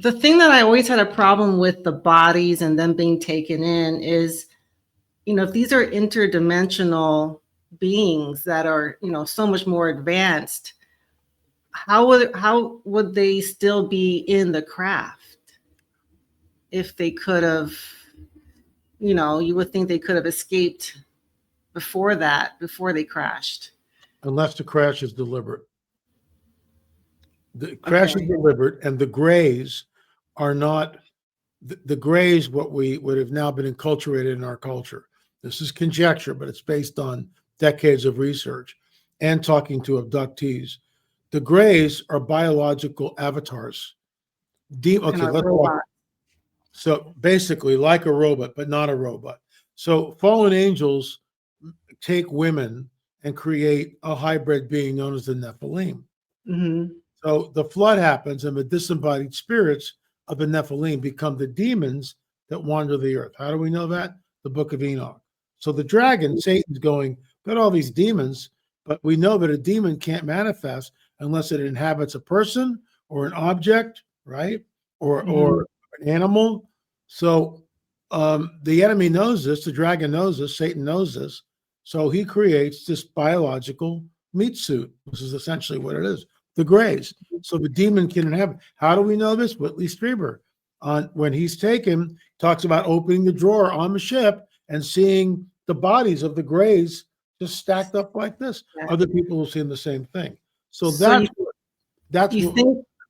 the thing that I always had a problem with the bodies and them being taken in is, if these are interdimensional beings that are, so much more advanced, how would they still be in the craft if they could have, you would think they could have escaped before they crashed. Unless the crash is deliberate. The crash is deliberate, and the grays are not the grays, what we would have now been enculturated in our culture. This is conjecture, but it's based on decades of research and talking to abductees. The grays are biological avatars. So basically like a robot, but not a robot. So fallen angels take women and create a hybrid being known as the Nephilim. Mm-hmm. So the flood happens, and the disembodied spirits of the Nephilim become the demons that wander the earth. How do we know that? The Book of Enoch. So the dragon, Satan's going, got all these demons, but we know that a demon can't manifest unless it inhabits a person or an object, right? Or an animal. So the enemy knows this, the dragon knows this, Satan knows this. So he creates this biological meat suit. This is essentially what it is. The grays. So the demon can inhabit. How do we know this? Whitley Strieber, when he's taken, talks about opening the drawer on the ship and seeing the bodies of the grays just stacked up like this. Yeah. Other people have seen the same thing. So that's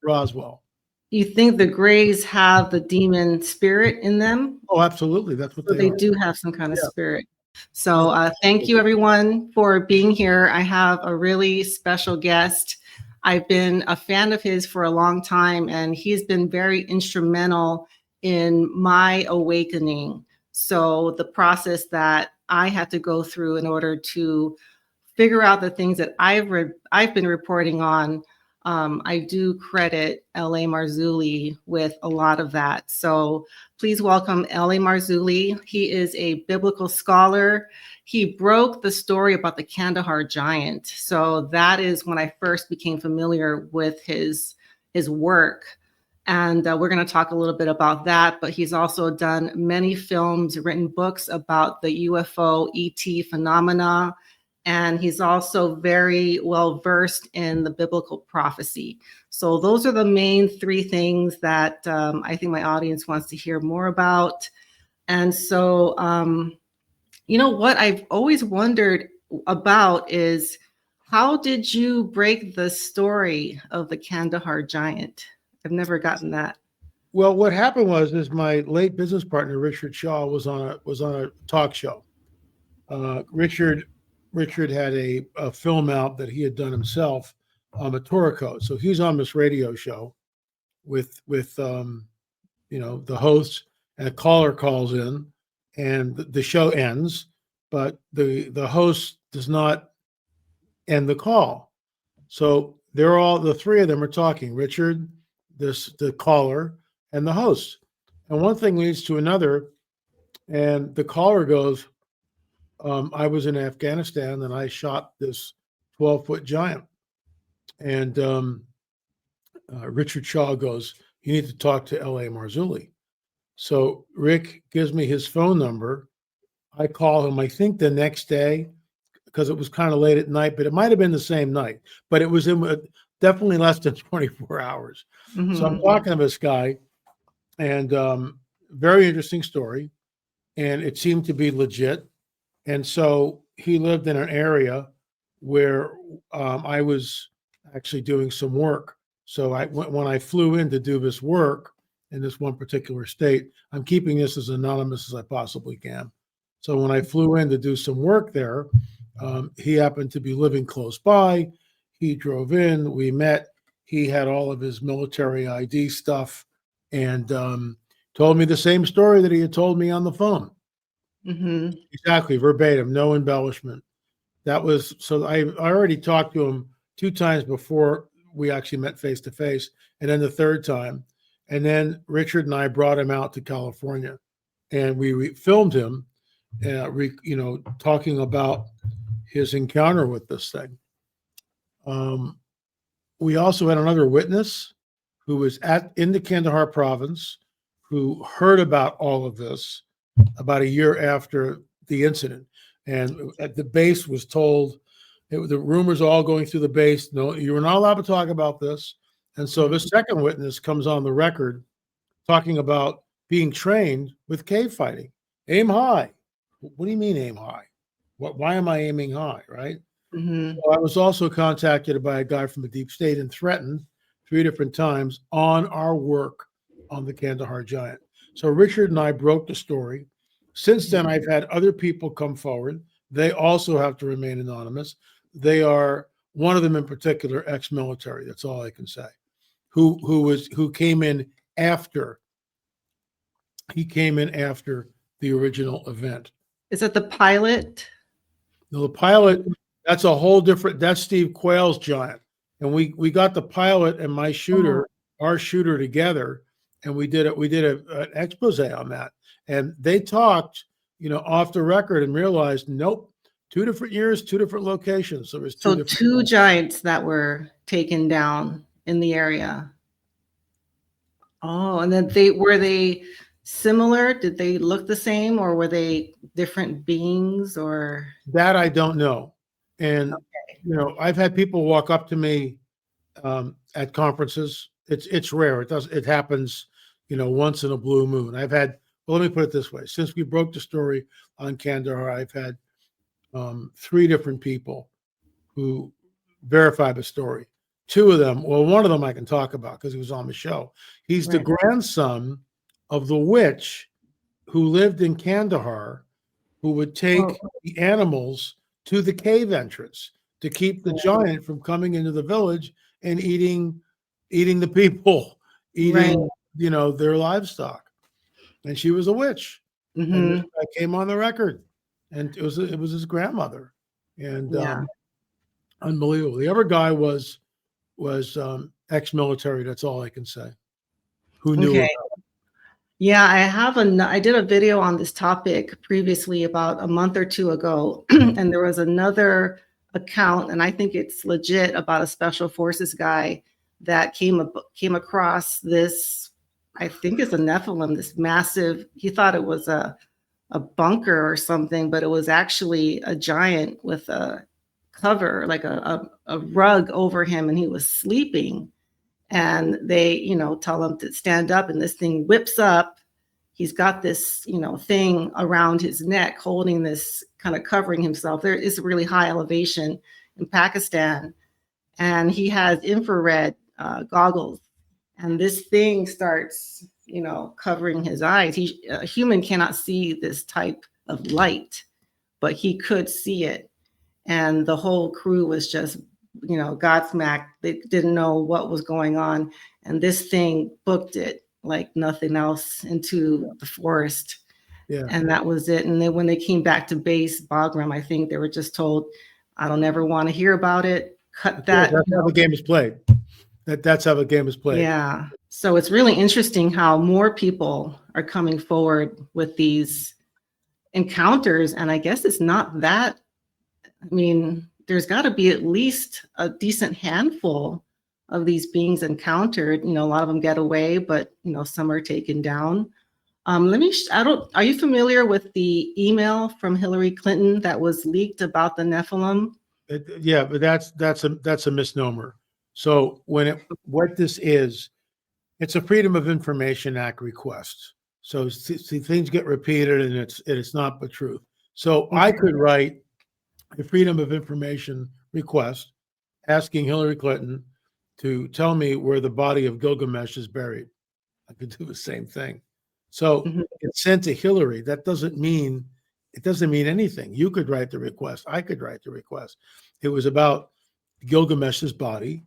Roswell. You think the grays have the demon spirit in them? Oh, absolutely. That's what they are. Do have some kind of spirit. So thank you, everyone, for being here. I have a really special guest. I've been a fan of his for a long time, and he's been very instrumental in my awakening. So the process that I had to go through in order to figure out the things that I've been reporting on, I do credit L.A. Marzulli with a lot of that. So please welcome L.A. Marzulli. He is a biblical scholar. He broke the story about the Kandahar giant. So that is when I first became familiar with his work. And we're going to talk a little bit about that. But he's also done many films, written books about the UFO ET phenomena. And he's also very well versed in the biblical prophecy. So those are the main three things that I think my audience wants to hear more about. And so, what I've always wondered about is, how did you break the story of the Kandahar giant? I've never gotten that. Well, what happened was my late business partner, Richard Shaw, was on a talk show. Richard had a film out that he had done himself on the Torah code. So he's on this radio show with the host, and a caller calls in, and the show ends, but the host does not end the call. So the three of them are talking, Richard, the caller, and the host. And one thing leads to another, and the caller goes, I was in Afghanistan and I shot this 12-foot giant. And Richard Shaw goes, you need to talk to L.A. Marzulli. So Rick gives me his phone number. I call him, I think the next day, because it was kind of late at night, but it might have been the same night. But it was definitely less than 24 hours. Mm-hmm. So I'm talking to this guy, and very interesting story. And it seemed to be legit. And so he lived in an area where I was actually doing some work. So when I flew in to do this work in this one particular state, I'm keeping this as anonymous as I possibly can. So when I flew in to do some work there, he happened to be living close by. He drove in, we met. He had all of his military ID stuff, and told me the same story that he had told me on the phone. Mm-hmm. Exactly, verbatim, no embellishment. So I already talked to him 2 times before we actually met face to face, and then the third time. And then Richard and I brought him out to California, and we filmed him, talking about his encounter with this thing. We also had another witness who was in the Kandahar province, who heard about all of this about a year after the incident. And at the base was told, the rumors all going through the base, no, you were not allowed to talk about this. And so this second witness comes on the record talking about being trained with cave fighting. Aim high. What do you mean aim high? Why am I aiming high, right? Mm-hmm. So I was also contacted by a guy from the deep state and threatened 3 different times on our work on the Kandahar giant. So Richard and I broke the story. Since then, I've had other people come forward. They also have to remain anonymous. They are, one of them in particular, ex-military. That's all I can say. Who came in after. He came in after the original event. Is it the pilot? Now, the pilot, that's a whole different, that's Steve Quayle's giant. And we got the pilot and my shooter, our shooter together, and we did an expose on that. And they talked, off the record and realized, nope, 2 different years, 2 different locations. So there's two giants that were taken down in the area. Oh, and then were they similar? Did they look the same, or were they different beings? Or that I don't know. And I've had people walk up to me at conferences. It's rare. It happens, once in a blue moon. Well, let me put it this way. Since we broke the story on Kandahar, I've had 3 different people who verified the story. 2 of them, well, one of them I can talk about because he was on the show. He's the grandson of the witch who lived in Kandahar, who would take the animals to the cave entrance to keep the giant from coming into the village and eating the people, their livestock. And she was a witch. Mm-hmm. And I came on the record, and it was his grandmother, and unbelievable. The other guy was ex-military. That's all I can say. Who knew about it? Yeah, I did a video on this topic previously about a month or 2 ago, and there was another account, and I think it's legit, about a special forces guy that came across this. I think it's a Nephilim, this massive. He thought it was a bunker or something, but it was actually a giant with a cover, like a rug over him, and he was sleeping. And they, tell him to stand up, and this thing whips up. He's got this, thing around his neck, holding this, kind of covering himself. There is a really high elevation in Pakistan, and he has infrared goggles. And this thing starts, covering his eyes. A human cannot see this type of light, but he could see it. And the whole crew was just, godsmacked. They didn't know what was going on. And this thing booked it like nothing else into the forest. Yeah. And that was it. And then when they came back to base, Bagram, I think they were just told, I don't ever want to hear about it. Cut that. That's how the game is played. That's how the game is played. Yeah. So it's really interesting how more people are coming forward with these encounters. And I guess it's not that, there's got to be at least a decent handful of these beings encountered. A lot of them get away, but some are taken down. Are you familiar with the email from Hillary Clinton that was leaked about the Nephilim? Yeah, but that's a misnomer. So what this is, it's a Freedom of Information Act request. So see, things get repeated, and it's not the truth. So I could write a Freedom of Information request asking Hillary Clinton to tell me where the body of Gilgamesh is buried. I could do the same thing. So it's sent to Hillary. That doesn't mean anything. You could write the request. I could write the request. It was about Gilgamesh's body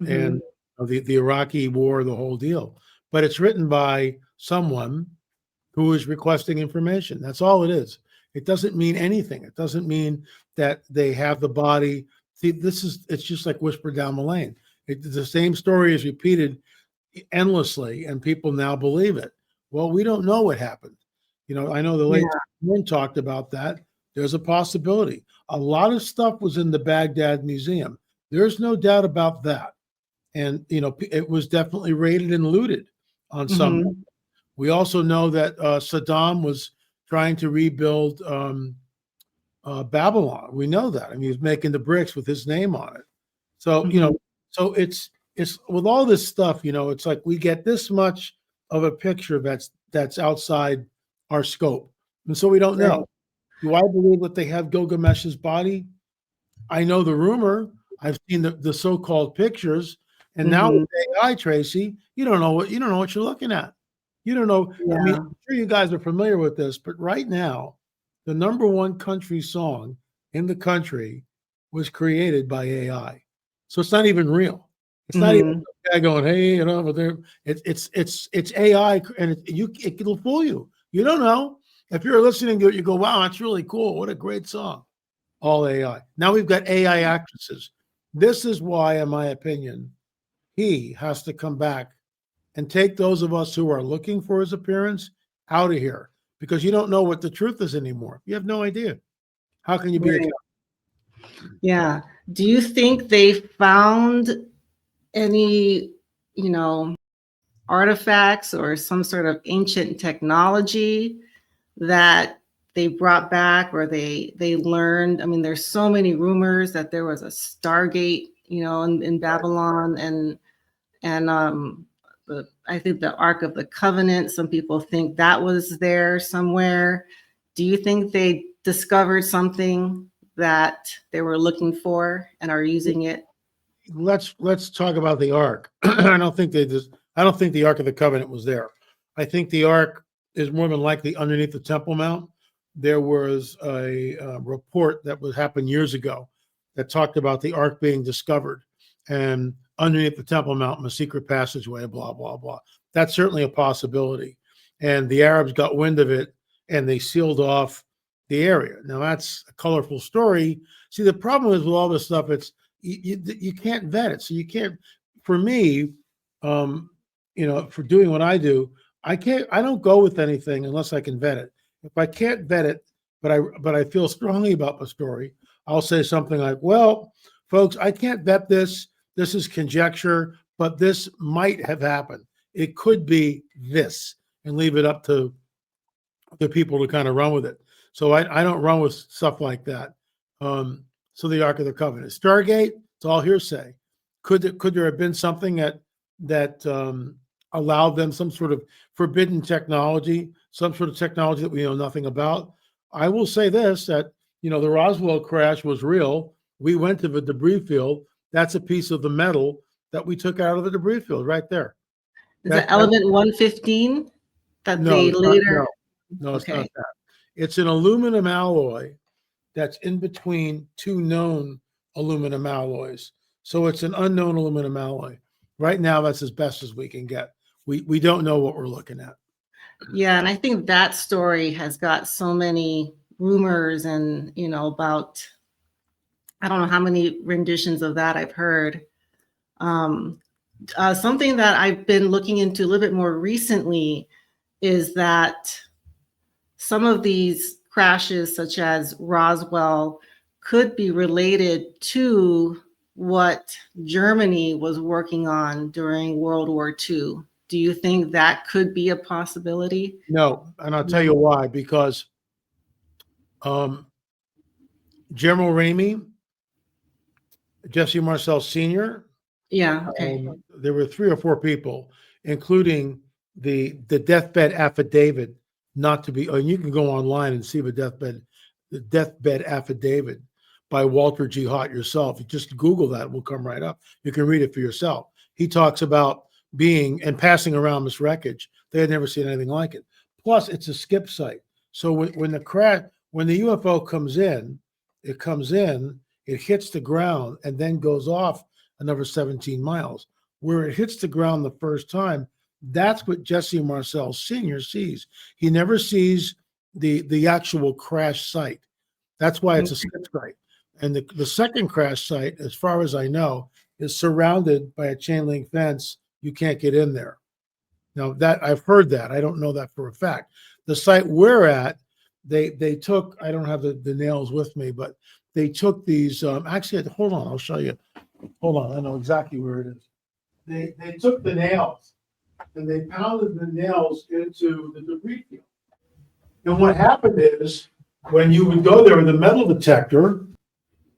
and the Iraqi war, the whole deal. But it's written by someone who is requesting information. That's all it is. It doesn't mean anything. It doesn't mean that they have the body. See, it's just like whisper down the lane. The same story is repeated endlessly, and people now believe it. Well, we don't know what happened. I know the late one talked about that. There's a possibility. A lot of stuff was in the Baghdad Museum. There's no doubt about that. and it was definitely raided and looted on some. Mm-hmm. We also know that Saddam was trying to rebuild Babylon. We know that. I mean, he was making the bricks with his name on it. So Mm-hmm. so it's with all this stuff. It's like we get this much of a picture that's outside our scope, and so we don't Right. know. Do I believe that they have Gilgamesh's body? I know the rumor. I've seen the so-called pictures, and now Mm-hmm. with AI, Tracy, you don't know what you're looking at. You don't know. I mean, Yeah. I'm sure you guys are familiar with this, but right now, the number one country song in the country was created by AI. So it's not even real. It's not even Mm-hmm. a guy going, "Hey," but it's AI, and it'll fool you. You don't know. If you're listening to it, you go, "Wow, that's really cool. What a great song." All AI. Now we've got AI actresses. This is why, in my opinion, he has to come back and take those of us who are looking for his appearance out of here, because you don't know what the truth is anymore. You have no idea. How can you be Right. accountable? Yeah. Do you think they found any, you know, artifacts or some sort of ancient technology that they brought back or they learned? I mean, there's so many rumors that there was a Stargate, in Babylon, and I think the Ark of the Covenant, some people think that was there somewhere. Do you think they discovered something that they were looking for and are using it? Let's talk about the Ark. I don't think I don't think the Ark of the Covenant was there. I think the Ark is more than likely underneath the Temple Mount. There was a report that would happen years ago that talked about the Ark being discovered, and underneath the Temple Mount, a secret passageway, blah blah blah. That's certainly a possibility. And the Arabs got wind of it, and they sealed off the area. Now that's a colorful story. See, the problem is with all this stuff, you can't vet it. So you can't. For me, um, for doing what I do, I don't go with anything unless I can vet it. If I can't vet it, but I feel strongly about the story, I'll say something like, "Well, folks, I can't vet this. This is conjecture, but this might have happened. It could be this," and leave it up to the people to kind of run with it. So I don't run with stuff like that. So the Ark of the Covenant, Stargate, it's all hearsay. Could there have been something that allowed them some sort of forbidden technology, some sort of technology that we know nothing about? I will say this: that the Roswell crash was real. We went to the debris field. That's a piece of the metal that we took out of the debris field right there. Is it That element 115 that no, they it's not. later? No, it's not Okay. that. It's an aluminum alloy that's in between two known aluminum alloys. So it's an unknown aluminum alloy. Right now, that's as best as we can get. We don't know what we're looking at. Yeah, and I think that story has got so many rumors and, about, I don't know how many renditions of that I've heard. Um, Something that I've been looking into a little bit more recently is that some of these crashes, such as Roswell, could be related to what Germany was working on during World War II. Do you think that could be a possibility? No, and I'll tell No. you why. Because um, General Ramey, Jesse Marcel Sr., Yeah, okay. there were 3 or 4 people, including the deathbed affidavit, not to be. And you can go online and see the deathbed affidavit by Walter G. Hott yourself. You just Google that; it will come right up. You can read it for yourself. He talks about being and passing around this wreckage. They had never seen anything like it. Plus, it's a skip site. So when the UFO comes in, it hits the ground, and then goes off another 17 miles. Where it hits the ground the first time, that's what Jesse Marcel Sr. sees. He never sees the actual crash site. That's why it's a skip site. And the second crash site, as far as I know, is surrounded by a chain link fence. You can't get in there. Now that I've heard that. I don't know that for a fact. The site we're at, they took, I don't have the nails with me, but they took these, actually, hold on, I'll show you. Hold on, I know exactly where it is. they took the nails and they pounded the nails into the debris field. And what happened is, when you would go there with a metal detector,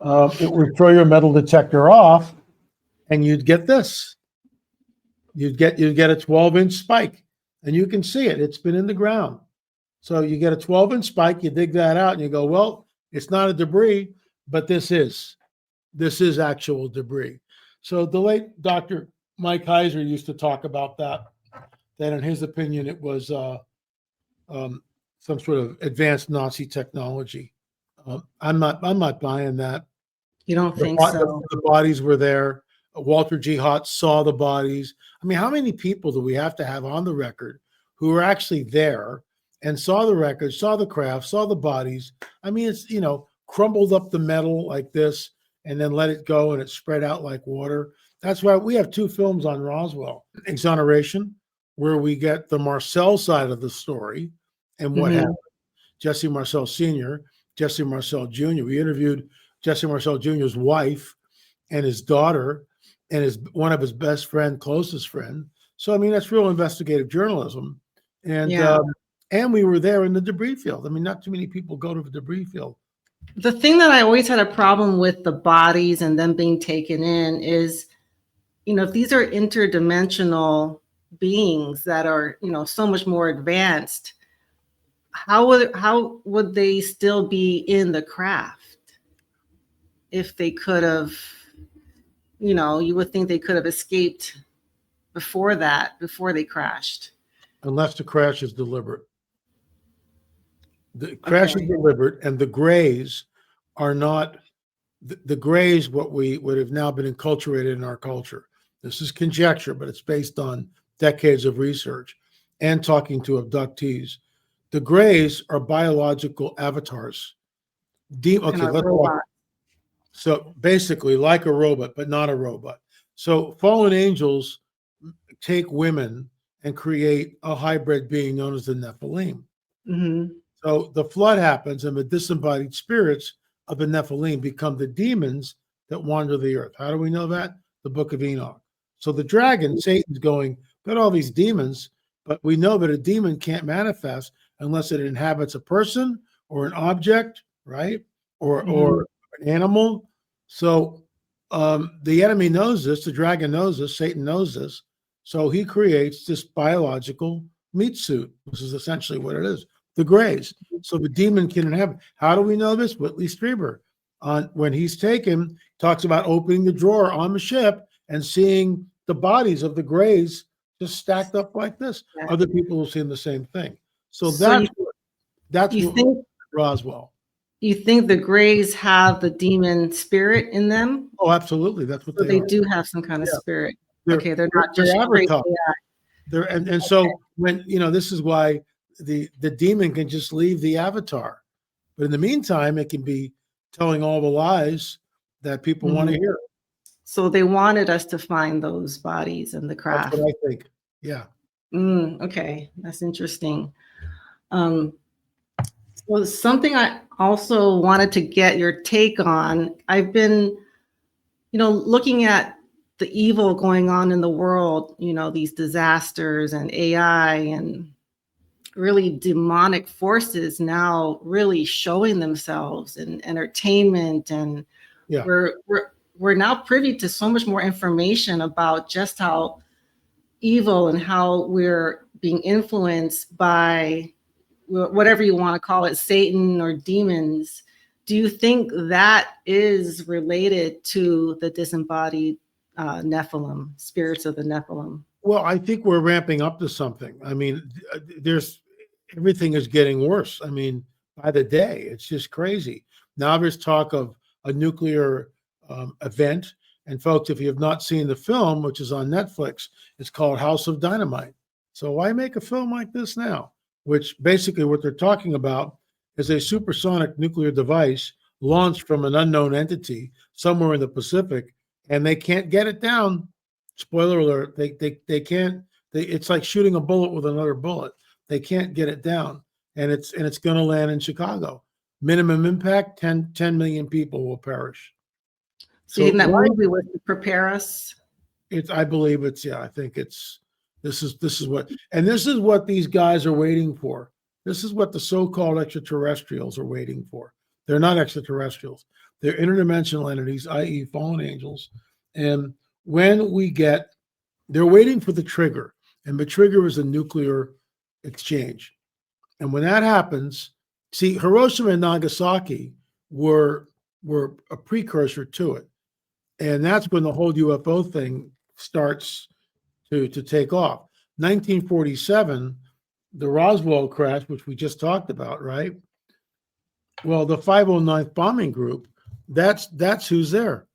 it would throw your metal detector off, and you'd get this. You'd get a 12-inch spike, and you can see it. It's been in the ground. So you get a 12-inch spike, you dig that out, and you go, well, it's not a debris, but this is actual debris. So the late Dr. Mike Heiser used to talk about that in his opinion, it was some sort of advanced Nazi technology. I'm not buying that. You don't think so? The bodies were there. Walter G. Hott saw the bodies. I mean, how many people do we have to have on the record who were actually there and saw the record, saw the craft, saw the bodies? I mean, it's, crumbled up the metal like this and then let it go and it spread out like water. That's why we have two films on Roswell. Exoneration, where we get the Marcel side of the story and what happened. Jesse Marcel Sr., Jesse Marcel Jr. We interviewed Jesse Marcel Jr.'s wife and his daughter and one of his best friend, closest friend. So, I mean, that's real investigative journalism. And we were there in the debris field. I mean, not too many people go to the debris field. The thing that I always had a problem with the bodies and them being taken in is, if these are interdimensional beings that are, so much more advanced, how would they still be in the craft if they could have, you would think they could have escaped before they crashed. Unless the crash is deliberate. The crash is deliberate, and the grays are not the grays, what have now been enculturated in our culture. This is conjecture, but it's based on decades of research and talking to abductees. The grays are biological avatars. So basically like a robot, but not a robot. So fallen angels take women and create a hybrid being known as the Nephilim. Mm-hmm. So the flood happens, and the disembodied spirits of the Nephilim become the demons that wander the earth. How do we know that? The Book of Enoch. So the dragon, Satan's going, got all these demons, but we know that a demon can't manifest unless it inhabits a person or an object, right? Or an animal. So the enemy knows this, the dragon knows this, Satan knows this. So he creates this biological meat suit. This is essentially what it is. The grays. So the demon can inhabit. How do we know this? Whitley Strieber, when he's taken, talks about opening the drawer on the ship and seeing the bodies of the grays just stacked up like this. Yeah. Other people have seen the same thing. So that's Roswell. You think the grays have the demon spirit in them? Oh, absolutely. That's what they do have some kind of spirit. They're not just avatar. And so when this is why the demon can just leave the avatar, but in the meantime it can be telling all the lies that people want to hear. So they wanted us to find those bodies in the craft. That's what I think. Yeah. Okay, that's interesting. Well, something I also wanted to get your take on. I've been, looking at the evil going on in the world, these disasters and AI and really demonic forces now really showing themselves in entertainment. And we're now privy to so much more information about just how evil and how we're being influenced by whatever you want to call it, Satan or demons. Do you think that is related to the disembodied Nephilim, spirits of the Nephilim? Well, I think we're ramping up to something. I mean, everything is getting worse. I mean, by the day, it's just crazy. Now there's talk of a nuclear event. And folks, if you have not seen the film, which is on Netflix, it's called House of Dynamite. So why make a film like this now? Which basically what they're talking about is a supersonic nuclear device launched from an unknown entity somewhere in the Pacific, and they can't get it down. Spoiler alert, they can't. It's like shooting a bullet with another bullet. They can't get it down, and it's going to land in Chicago. Minimum impact, 10 million people will perish. So that movie was to prepare us? I believe it's, yeah, I think it's, this is what these guys are waiting for. This is what the so-called extraterrestrials are waiting for. They're not extraterrestrials. They're interdimensional entities, i.e. fallen angels. And when we get, they're waiting for the trigger, and the trigger is a nuclear exchange. And when that happens, see, Hiroshima and Nagasaki were a precursor to it. And that's when the whole UFO thing starts to take off. 1947, the Roswell crash, which we just talked about, right? Well, the 509th Bombing Group, that's who's there.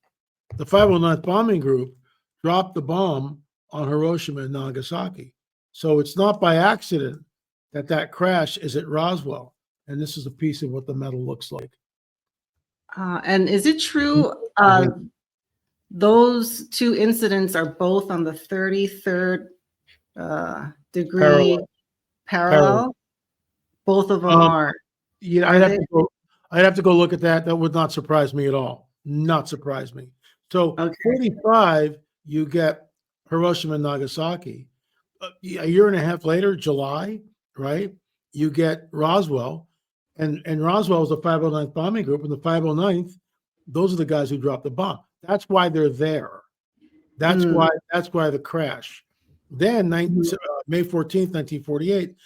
The 509th Bombing Group dropped the bomb on Hiroshima and Nagasaki. So it's not by accident that crash is at Roswell. And this is a piece of what the metal looks like. And is it true those two incidents are both on the 33rd degree parallel? Both of them are. Yeah, I'd have to go look at that. That would not surprise me at all. Not surprise me. So 45, you get Hiroshima and Nagasaki. A year and a half later, July, right? You get Roswell. And Roswell is the 509th Bombing Group, and the 509th, those are the guys who dropped the bomb. That's why they're there. That's why the crash. Then May 14th, 1948,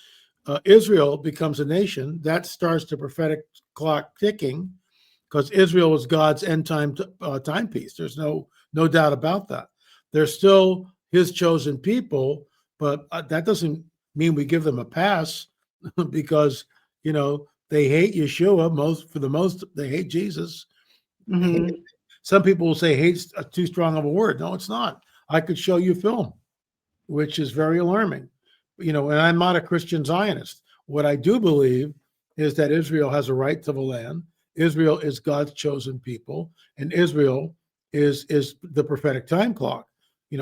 Israel becomes a nation. That starts the prophetic clock ticking, because Israel is God's end time timepiece. There's no doubt about that. They're still his chosen people, but that doesn't mean we give them a pass because, they hate Yeshua. They hate Jesus. Mm-hmm. Some people will say hate's too strong of a word. No, it's not. I could show you film, which is very alarming. And I'm not a Christian Zionist. What I do believe is that Israel has a right to the land. Israel is God's chosen people, and Israel is the prophetic time clock.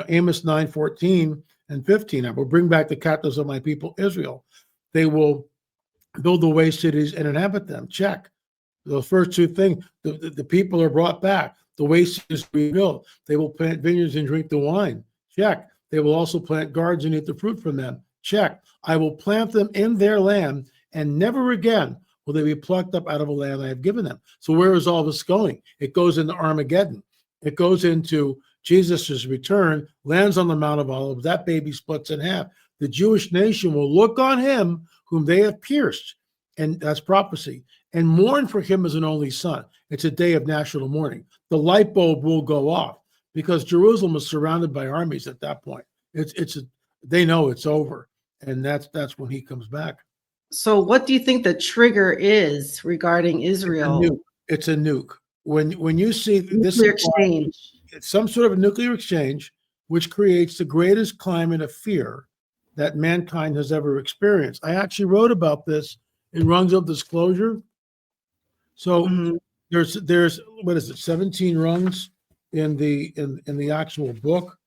Amos 9:14 and 15. I will bring back the captives of my people, Israel. They will build the waste cities and inhabit them. Check. Those first two things, the people are brought back. The waste is rebuilt. They will plant vineyards and drink the wine. Check. They will also plant gardens and eat the fruit from them. Check. I will plant them in their land, and never again will they be plucked up out of a land I have given them. So where is all this going? It goes into Armageddon. It goes into Jesus' return, lands on the Mount of Olives. That baby splits in half. The Jewish nation will look on him whom they have pierced, and that's prophecy, and mourn for him as an only son. It's a day of national mourning. The light bulb will go off because Jerusalem is surrounded by armies at that point. They know it's over, and that's when he comes back. So what do you think the trigger is regarding Israel? It's a nuke. When you see this exchange, it's some sort of a nuclear exchange, which creates the greatest climate of fear that mankind has ever experienced. I actually wrote about this in Rungs of Disclosure. So there's what is it, 17 rungs in the actual book,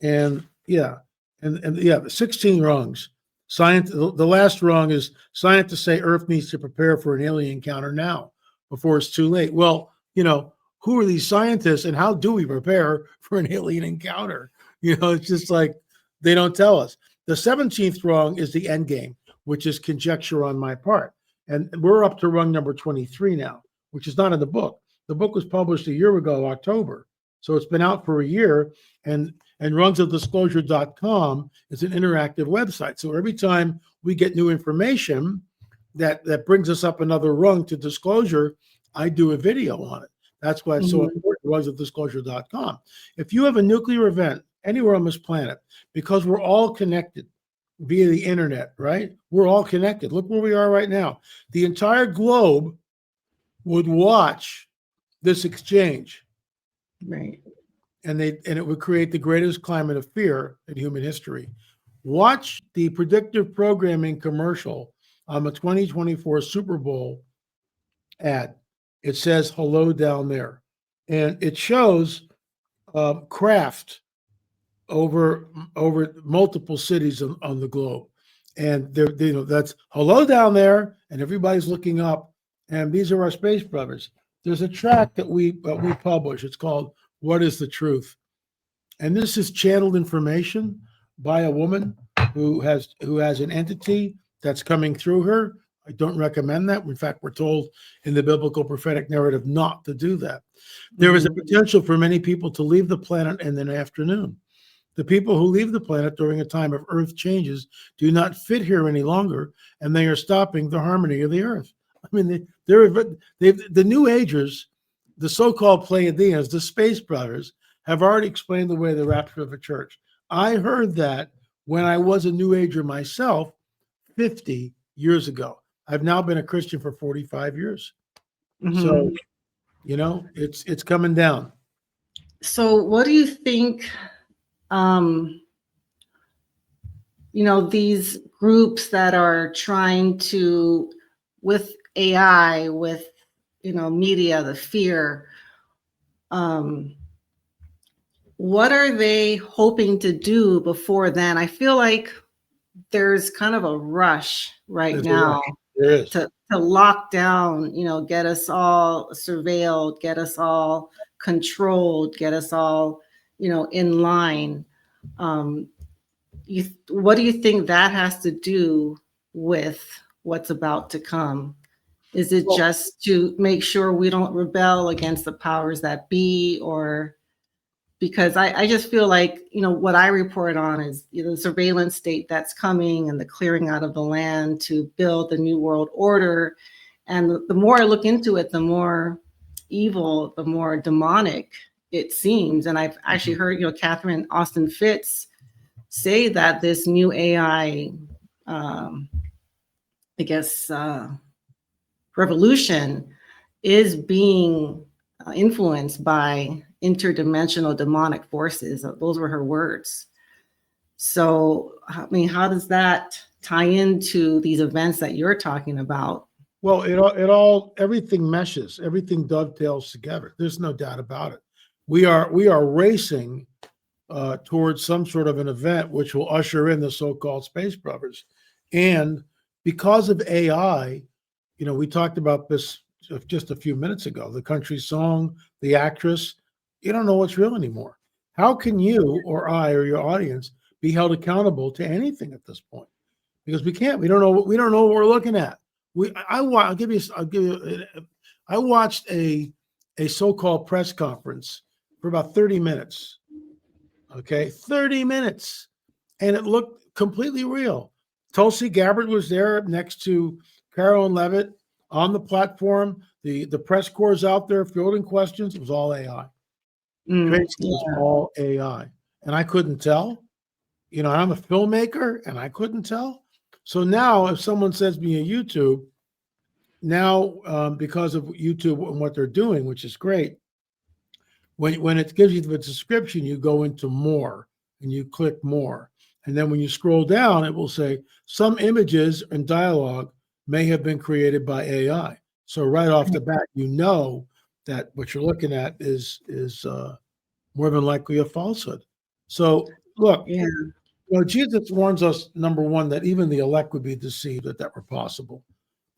and 16 rungs. The last rung is scientists say Earth needs to prepare for an alien encounter now before it's too late. Well, who are these scientists, and how do we prepare for an alien encounter? It's just like they don't tell us. The 17th rung is the end game, which is conjecture on my part. And we're up to rung number 23 now, which is not in the book. The book was published a year ago, October. So it's been out for a year, and rungsofdisclosure.com is an interactive website. So every time we get new information that brings us up another rung to disclosure, I do a video on it. That's why it's so important, rungsofdisclosure.com. If you have a nuclear event anywhere on this planet, because we're all connected via the internet, right? We're all connected. Look where we are right now. The entire globe would watch this exchange. Right. And it would create the greatest climate of fear in human history. Watch the predictive programming commercial on the 2024 Super Bowl ad. It says hello down there. And it shows craft over multiple cities on the globe. And that's hello down there, and everybody's looking up. And these are our space brothers. There's a track that we publish. It's called What is the Truth? and this is channeled information by a woman who has an entity that's coming through her. I don't recommend that. In fact, we're told in the biblical prophetic narrative not to do that. There is a potential for many people to leave the planet in an afternoon. The people who leave the planet during a time of earth changes do not fit here any longer, and they are stopping the harmony of the earth. I mean, the New Agers, the so-called Pleiadians, the Space Brothers, have already explained away the rapture of a church. I heard that when I was a New Ager myself 50 years ago. I've now been a Christian for 45 years. So, you know, it's coming down. So what do you think, you know, these groups that are trying to, with AI, with, you know, media, the fear, what are they hoping to do before then? I feel like there's kind of a rush right now to lock down, you know, get us all surveilled, get us all controlled, get us all, you know, in line. What do you think that has to do with what's about to come? Is it just to make sure we don't rebel against the powers that be, or because I just feel like, you know, what I report on is, you know, the surveillance state that's coming and the clearing out of the land to build the new world order. And the more I look into it, the more evil, the more demonic it seems. And I've actually heard, you know, Catherine Austin Fitts say that this new AI, revolution is being influenced by interdimensional demonic forces. Those were her words. So, I mean, how does that tie into these events that you're talking about? Well, everything meshes, everything dovetails together. There's no doubt about it. We are racing towards some sort of an event which will usher in the so-called Space Brothers. And because of AI, you know, we talked about this just a few minutes ago, the country song, the actress, you don't know what's real anymore. How can you or I or your audience be held accountable to anything at this point? Because we can't. We don't know what we're looking at. I watched a so-called press conference for about 30 minutes. Okay, 30 minutes, and it looked completely real. Tulsi Gabbard was there next to Carolyn Levitt on the platform. The press corps out there fielding questions. It was all AI. Tracy was all AI, and I couldn't tell. You know, I'm a filmmaker, and I couldn't tell. So now, if someone sends me a YouTube, now because of YouTube and what they're doing, which is great, when it gives you the description, you go into more and you click more. And then when you scroll down, it will say some images and dialogue may have been created by AI. So right off the bat, you know that what you're looking at is more than likely a falsehood. So look, you know, Jesus warns us, number one, that even the elect would be deceived if that were possible,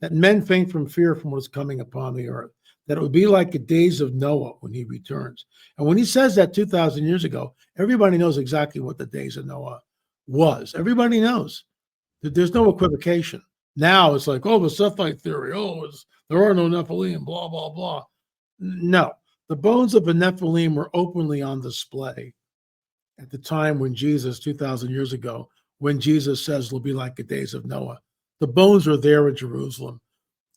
that men faint from fear from what is coming upon the earth, that it would be like the days of Noah when he returns. And when he says that 2,000 years ago, everybody knows exactly what the days of Noah was. Everybody knows that there's no equivocation. Now it's like, oh, the Sethite theory. Oh, there are no Nephilim, blah, blah, blah. No, the bones of the Nephilim were openly on display at the time when Jesus, 2,000 years ago, when Jesus says it'll be like the days of Noah. The bones are there in Jerusalem.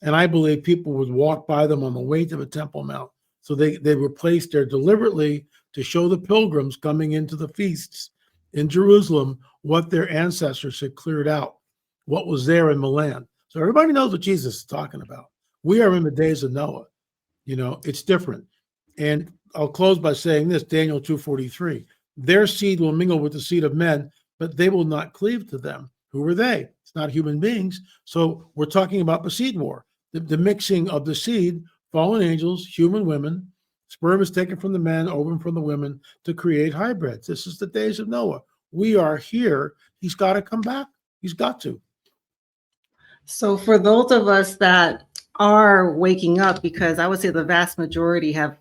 And I believe people would walk by them on the way to the Temple Mount. So they were placed there deliberately to show the pilgrims coming into the feasts in Jerusalem what their ancestors had cleared out, what was there in the land. So everybody knows what Jesus is talking about. We are in the days of Noah. You know, it's different. And I'll close by saying this, Daniel 2:43. Their seed will mingle with the seed of men, but they will not cleave to them. Who are they? It's not human beings. So we're talking about the seed war, the mixing of the seed, fallen angels, human women. Sperm is taken from the men, ovum from the women to create hybrids. This is the days of Noah. We are here. He's got to come back. He's got to. So for those of us that are waking up, because I would say the vast majority have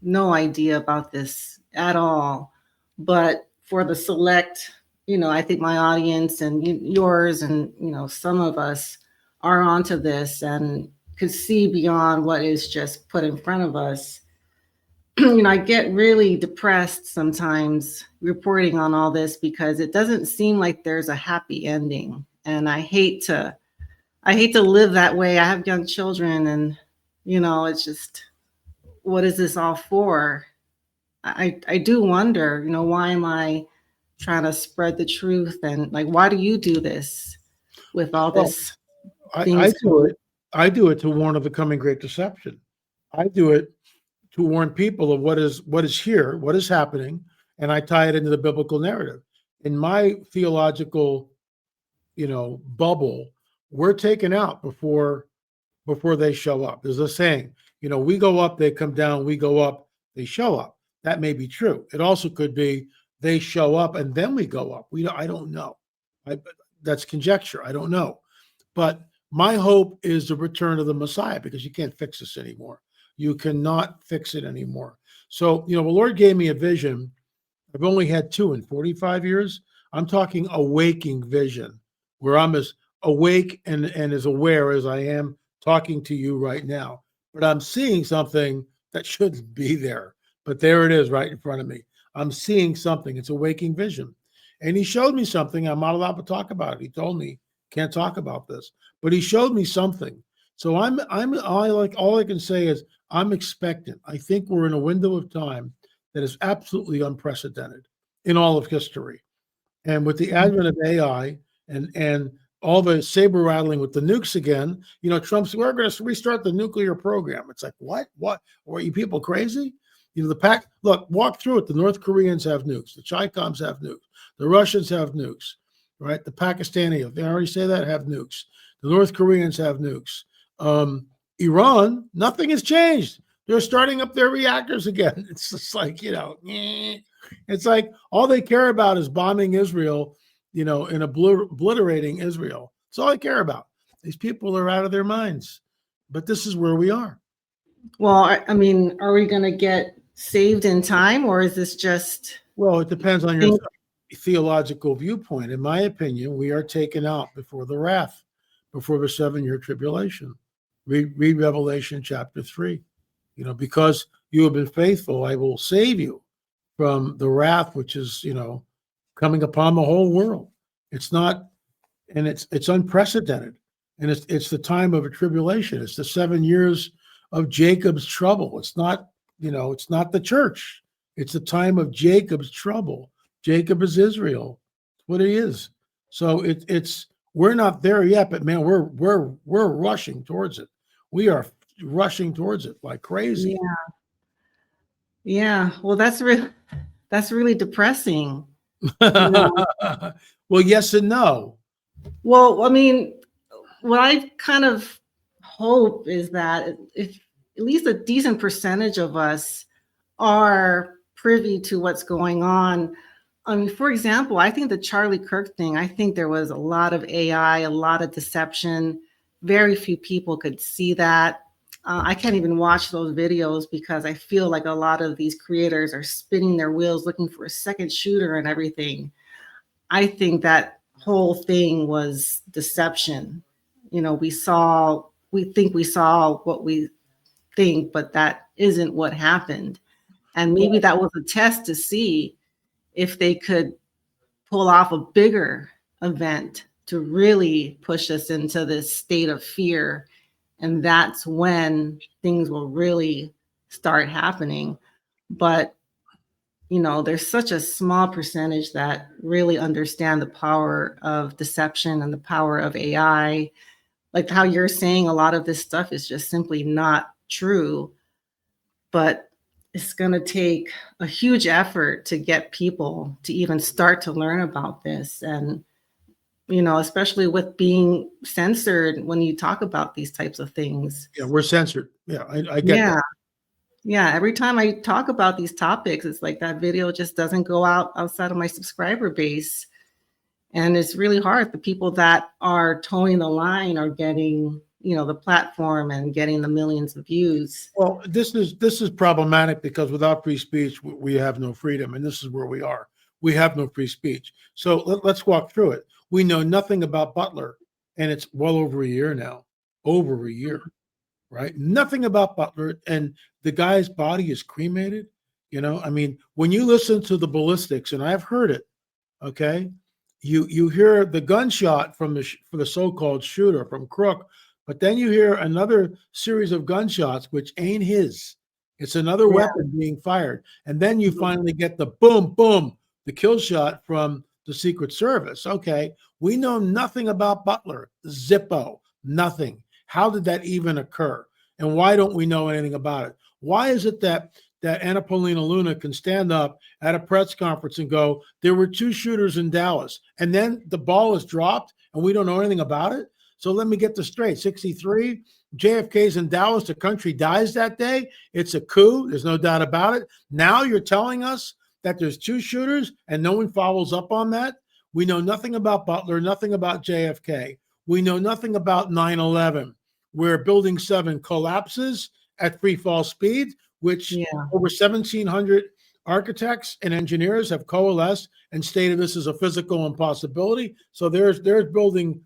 no idea about this at all, But for the select, I think my audience and yours and, some of us are onto this and could see beyond what is just put in front of us. I get really depressed sometimes reporting on all this because it doesn't seem like there's a happy ending. And I hate to live that way. I have young children and, it's just, what is this all for? I do wonder, why am I trying to spread the truth? And like, why do you do this with all Well, this I things? do it. I do it to warn of the coming great deception. I do it to warn people of what is here, what is happening, and I tie it into the biblical narrative. In my theological, bubble, we're taken out before they show up. There's a saying, we go up, they come down, we go up, they show up. That may be true. It also could be they show up and then we go up. I don't know. That's conjecture. I don't know. But my hope is the return of the Messiah, because you can't fix this anymore. You cannot fix it anymore. So, the Lord gave me a vision. I've only had 2 in 45 years. I'm talking a waking vision where I'm as awake and as aware as I am talking to you right now. But I'm seeing something that shouldn't be there. But there it is right in front of me. I'm seeing something. It's a waking vision. And he showed me something. I'm not allowed to talk about it. He told me, can't talk about this. But he showed me something. So all I can say is I'm expectant. I think we're in a window of time that is absolutely unprecedented in all of history. And with the advent of AI and all the saber rattling with the nukes again, Trump's, we're going to restart the nuclear program. It's like, what? Are you people crazy? Look, walk through it. The North Koreans have nukes. The Chi-Coms have nukes. The Russians have nukes, right? The Pakistani, they already say that, have nukes. The North Koreans have nukes. Iran, nothing has changed. They're starting up their reactors again. It's just like, it's like all they care about is bombing Israel, and obliterating Israel. That's all they care about. These people are out of their minds. But this is where we are. Well, I mean, are we going to get saved in time, or is this just? Well, it depends on your theological viewpoint. In my opinion, we are taken out before the wrath, before the 7-year tribulation. Read Revelation chapter 3. Because you have been faithful, I will save you from the wrath which is, coming upon the whole world. It's not, and it's unprecedented. And it's the time of a tribulation. It's the 7 years of Jacob's trouble. It's not, it's not the church. It's the time of Jacob's trouble. Jacob is Israel. It's what he is. So we're not there yet, but man, we're rushing towards it. We are rushing towards it like crazy. Yeah. Well, that's really depressing. Well, yes and no. Well, I mean, what I kind of hope is that if at least a decent percentage of us are privy to what's going on. I mean, for example, I think the Charlie Kirk thing, I think there was a lot of AI, a lot of deception. Very few people could see that. I can't even watch those videos because I feel like a lot of these creators are spinning their wheels looking for a second shooter and everything. I think that whole thing was deception. We think we saw what we think, but that isn't what happened. And maybe that was a test to see if they could pull off a bigger event to really push us into this state of fear. And that's when things will really start happening. But, there's such a small percentage that really understand the power of deception and the power of AI. Like how you're saying, a lot of this stuff is just simply not true. But it's going to take a huge effort to get people to even start to learn about this. And, especially with being censored when you talk about these types of things. Yeah, we're censored. Yeah, I get that. Yeah. Every time I talk about these topics, it's like that video just doesn't go outside of my subscriber base. And it's really hard. The people that are towing the line are getting, the platform and getting the millions of views. Well, this is problematic because without free speech, we have no freedom, and this is where we are. We have no free speech. So let's walk through it. We know nothing about Butler, and it's well over a year now. Over a year, right? Nothing about Butler, and the guy's body is cremated. I mean, when you listen to the ballistics, and I've heard it, okay, you hear the gunshot from the so-called shooter from Crook, but then you hear another series of gunshots which ain't his. It's another weapon being fired, and then you finally get the boom, boom, the kill shot from the Secret Service. Okay, we know nothing about Butler. Zippo, nothing. How did that even occur? And why don't we know anything about it? Why is it that Anna Paulina Luna can stand up at a press conference and go, there were 2 shooters in Dallas, and then the ball is dropped and we don't know anything about it? So let me get this straight. 63, JFK's in Dallas, the country dies that day. It's a coup. There's no doubt about it. Now you're telling us that there's 2 shooters and no one follows up on that? We know nothing about Butler, nothing about JFK. We know nothing about 9/11, where Building 7 collapses at free fall speed, which over 1,700 architects and engineers have coalesced and stated this is a physical impossibility. So there's building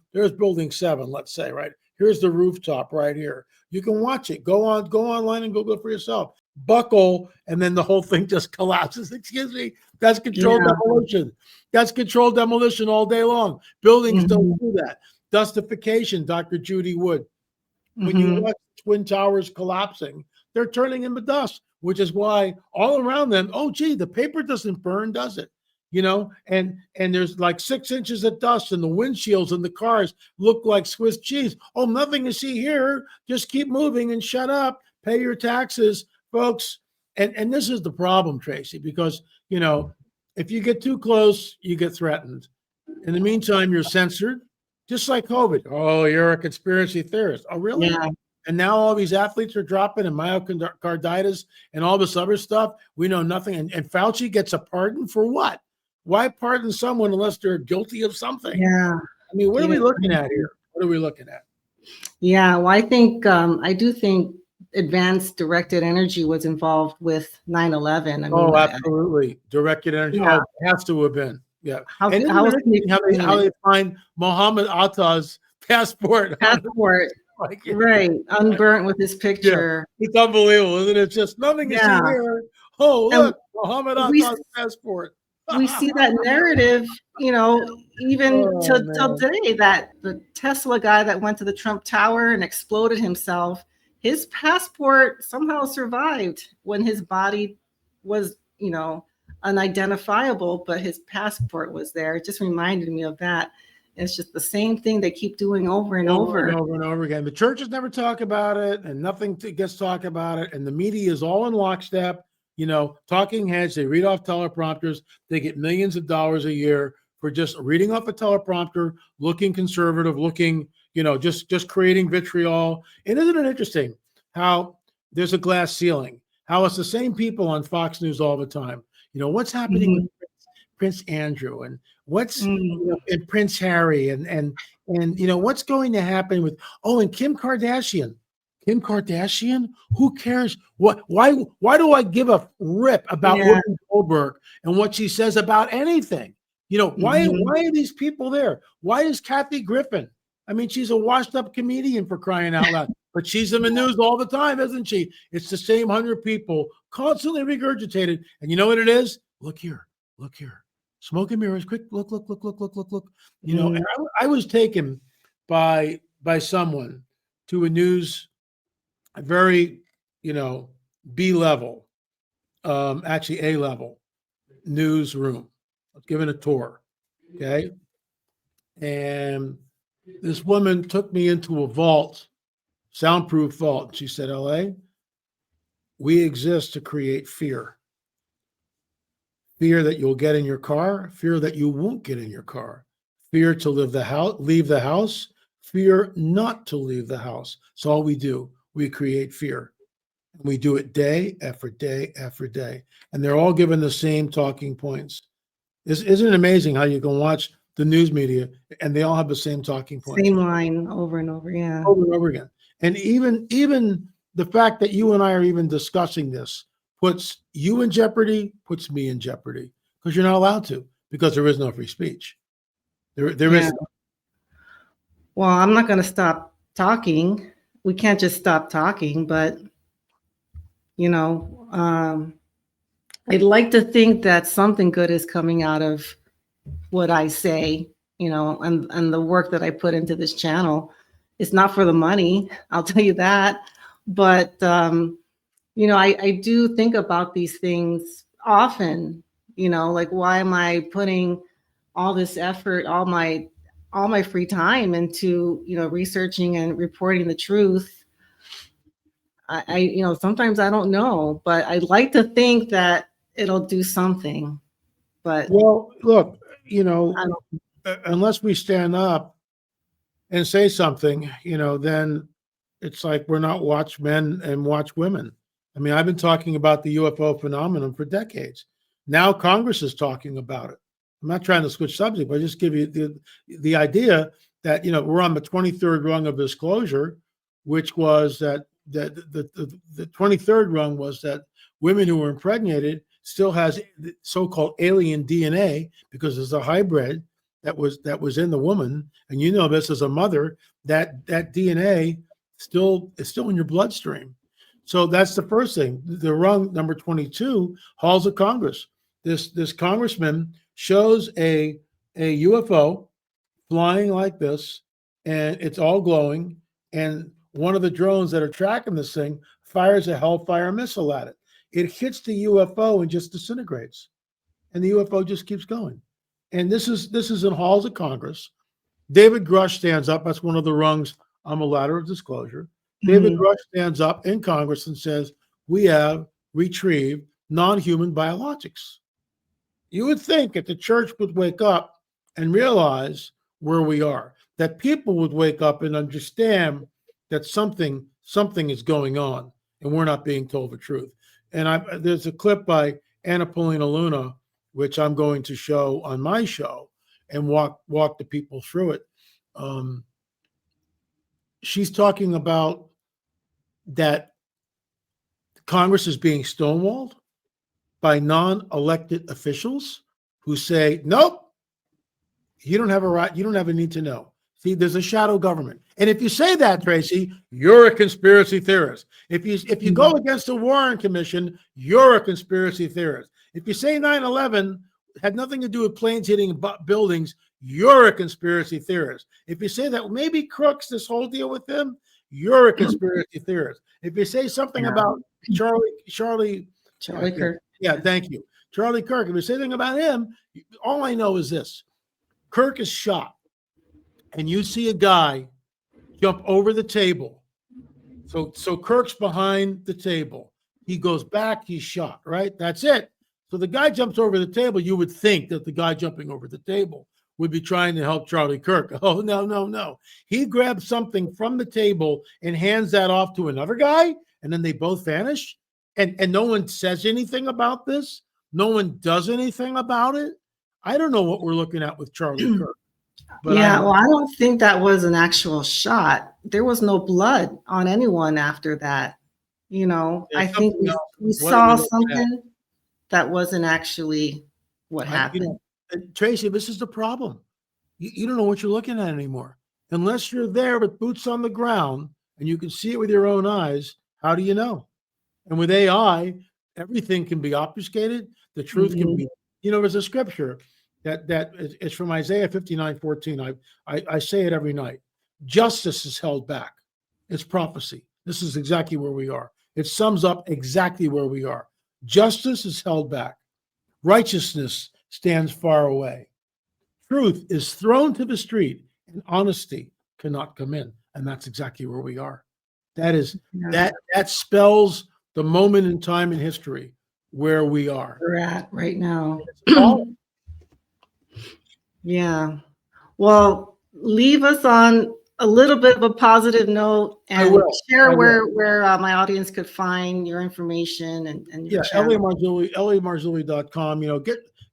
7, let's say, right? Here's the rooftop right here. You can watch it. Go online and Google it for yourself. Buckle, and then the whole thing just collapses. Excuse me. That's controlled demolition. That's controlled demolition all day long. Buildings don't do that. Dustification, Dr. Judy Wood. When you watch Twin Towers collapsing, they're turning into dust, which is why all around them, oh, gee, the paper doesn't burn, does it? And there's like 6 inches of dust, and the windshields in the cars look like Swiss cheese. Oh, nothing to see here. Just keep moving and shut up. Pay your taxes, folks. And this is the problem, Tracy, because, if you get too close, you get threatened. In the meantime, you're censored, just like COVID. Oh, you're a conspiracy theorist. Oh, really? Yeah. And now all these athletes are dropping and myocarditis and all this other stuff. We know nothing. And Fauci gets a pardon for what? Why pardon someone unless they're guilty of something? Yeah. I mean, what are we looking at here? What are we looking at? Yeah. Well, I do think advanced directed energy was involved with 9/11. Absolutely. Directed energy. Yeah. Oh, it has to have been. Yeah. How they find Muhammad Atta's passport. Right. Unburnt with his picture. Yeah. It's unbelievable, isn't it? It's just nothing to see here. Oh, look, Muhammad Atta's passport. We see that narrative, even till today, that the Tesla guy that went to the Trump Tower and exploded himself, his passport somehow survived when his body was, unidentifiable, but his passport was there. It just reminded me of that. It's just the same thing they keep doing over and over again. The churches never talk about it, and nothing gets talked about it, and the media is all in lockstep. Talking heads, they read off teleprompters. They get millions of dollars a year for just reading off a teleprompter, looking conservative, looking, just creating vitriol. And isn't it interesting how there's a glass ceiling, how it's the same people on Fox News all the time. What's happening with Prince Andrew, and what's and Prince Harry, and what's going to happen with and Kim Kardashian. Kim Kardashian? Who cares? Why do I give a rip about Whoopi Goldberg and what she says about anything? Why are these people there? Why is Kathy Griffin? I mean, she's a washed up comedian, for crying out loud, but she's in the news all the time, isn't she? It's the same 100 people constantly regurgitated. And you know what it is? Look here. Smoke and mirrors, quick, look. And I was taken by someone to a very, B level, actually A level newsroom. I was given a tour. Okay. And this woman took me into a vault, soundproof vault. She said, LA, we exist to create fear. Fear that you'll get in your car, fear that you won't get in your car, fear to leave the house, fear not to leave the house. It's all we do. We create fear. And we do it day after day after day. And they're all given the same talking points. Isn't it amazing how you can watch the news media, and they all have the same talking points Same line over and over. Yeah. over and over again. And even the fact that you and I are even discussing this puts you in jeopardy, puts me in jeopardy, because you're not allowed to, because there is no free speech. There Yeah. is. Well, I'm not going to stop talking. We can't just stop talking, but I'd like to think that something good is coming out of what I say, and the work that I put into this channel. It's not for the money, I'll tell you that. But I do think about these things often. Like, why am I putting all this effort, all my free time into researching and reporting the truth? I sometimes I don't know, but I'd like to think that it'll do something. But Well, look, I don't. unless we stand up and say something, then it's like we're not watchmen and watch women. I mean, I've been talking about the UFO phenomenon for decades. Now Congress is talking about it. I'm not trying to switch subject, but I just give you the idea that we're on the 23rd rung of disclosure, which was that the 23rd rung was that women who were impregnated still has so-called alien DNA because there's a hybrid that was in the woman, and this as a mother, that DNA is still in your bloodstream. So that's the first thing. The rung number 22, halls of Congress. This congressman shows a UFO flying like this, and it's all glowing, and one of the drones that are tracking this thing fires a Hellfire missile at it. It hits the UFO and just disintegrates, and the UFO just keeps going. And this is in halls of Congress. David Grush stands up. That's one of the rungs on the ladder of disclosure. David Grush stands up in Congress and says, "We have retrieved non-human biologics." You would think that the church would wake up and realize where we are, that people would wake up and understand that something is going on, and we're not being told the truth. And there's a clip by Anna Paulina Luna, which I'm going to show on my show and walk the people through it. She's talking about that Congress is being stonewalled by non-elected officials who say, "Nope, you don't have a right, you don't have a need to know." See, there's a shadow government. And if you say that, Tracy, you're a conspiracy theorist. If you go against the Warren Commission, you're a conspiracy theorist. If you say 9/11 had nothing to do with planes hitting buildings, you're a conspiracy theorist. If you say that maybe Crooks, this whole deal with him, you're a conspiracy theorist. If you say something about Charlie Kirk. Yeah, thank you. Charlie Kirk. If you say anything about him, all I know is this. Kirk is shot, and you see a guy jump over the table. So Kirk's behind the table. He goes back, he's shot, right? That's it. So the guy jumps over the table. You would think that the guy jumping over the table would be trying to help Charlie Kirk. Oh, no. He grabs something from the table and hands that off to another guy, and then they both vanish. And no one says anything about this. No one does anything about it. I don't know what we're looking at with Charlie Kirk. But I don't think that was an actual shot. There was no blood on anyone after that. I think we saw something that wasn't actually what happened. Tracy, this is the problem. You don't know what you're looking at anymore. Unless you're there with boots on the ground and you can see it with your own eyes, how do you know? And with AI, everything can be obfuscated. The truth can be, there's a scripture that is from Isaiah 59:14. I say it every night. Justice is held back. It's prophecy. This is exactly where we are. It sums up exactly where we are. Justice is held back. Righteousness stands far away. Truth is thrown to the street, and honesty cannot come in. And that's exactly where we are. That spells the moment in time in history where we are. We're at right now. Yeah. Well, leave us on a little bit of a positive note and share where my audience could find your information and your channel. LAMarzulli.com.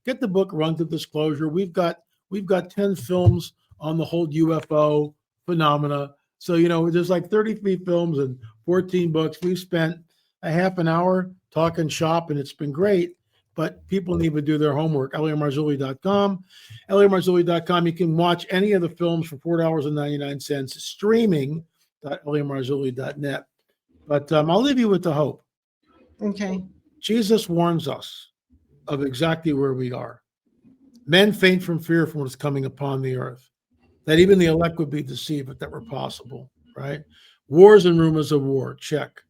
Get the book Run to Disclosure. We've got We've got 10 films on the whole UFO phenomena. So, there's like 33 films and 14 books. We've spent a half an hour talking shop, and it's been great. But people need to do their homework. LAMarzulli.com. LAMarzulli.com. You can watch any of the films for $4.99 streaming.lamarzulli.net. But I'll leave you with the hope. Okay. Jesus warns us of exactly where we are. Men faint from fear from what is coming upon the earth. That even the elect would be deceived if that were possible, right? Wars and rumors of war, check.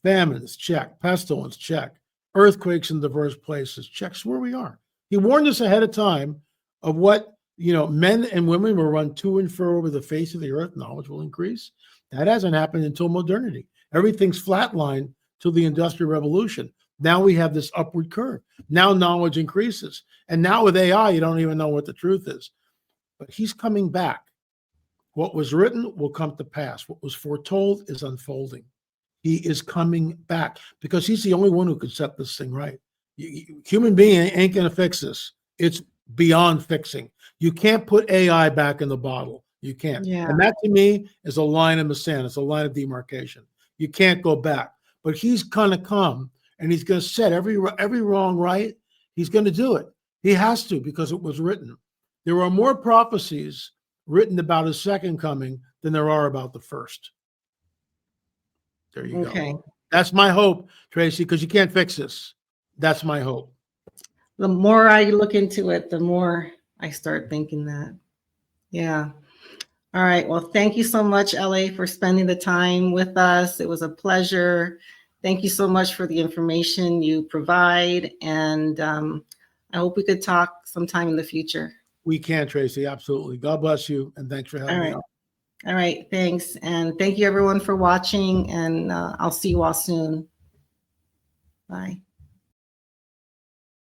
Famines, check. Pestilence, check. Earthquakes in diverse places, checks where we are. He warned us ahead of time of what, men and women will run to and fro over the face of the earth. Knowledge will increase. That hasn't happened until modernity. Everything's flatlined till the Industrial Revolution. Now we have this upward curve. Now knowledge increases. And now with AI, you don't even know what the truth is. But he's coming back. What was written will come to pass. What was foretold is unfolding. He is coming back because he's the only one who could set this thing right. Human being ain't going to fix this. It's beyond fixing. You can't put AI back in the bottle. You can't. Yeah. And that to me is a line in the sand. It's a line of demarcation. You can't go back. But he's going to come and he's going to set every wrong right. He's going to do it. He has to because it was written. There are more prophecies written about his second coming than there are about the first. There you go. That's my hope, Tracy, because you can't fix this. That's my hope. The more I look into it, the more I start thinking that. Yeah. All right. Well, thank you so much, LA, for spending the time with us. It was a pleasure. Thank you so much for the information you provide. And I hope we could talk sometime in the future. We can, Tracy. Absolutely. God bless you. And thanks for having me on. All right. Thanks. And thank you, everyone, for watching. And I'll see you all soon. Bye.